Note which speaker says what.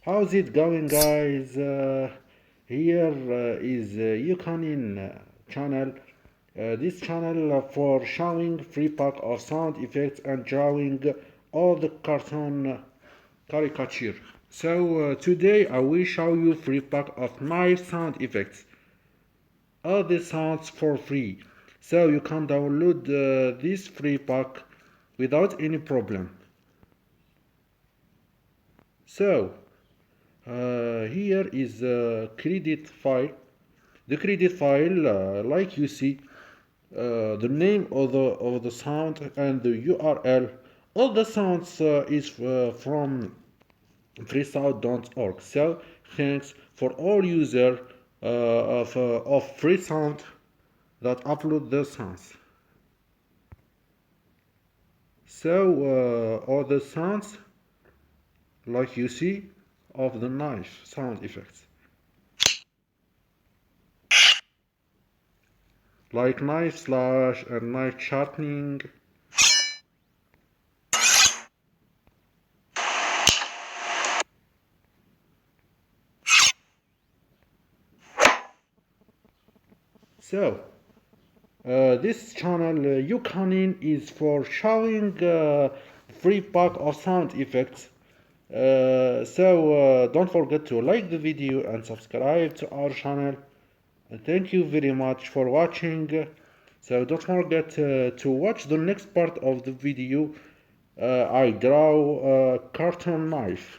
Speaker 1: How's it going, guys? Here is Yukanin channel. This channel for showing free pack of sound effects and drawing all the cartoon caricature. So today I will show you free pack of knife sound effects. All the sounds for free. So you can download this free pack without any problem. So here is the credit file. The credit file, like you see, the name of the sound and the URL. All the sounds is from freesound.org. So thanks for all user of free sound that upload the sounds. So all the sounds, like you see, of the knife sound effects. Like knife slash and knife sharpening. So this channel Yukanin is for showing free pack of sound effects. So don't forget to like the video and subscribe to our channel. Thank you very much for watching. So don't forget to watch the next part of the video. I draw a cartoon knife.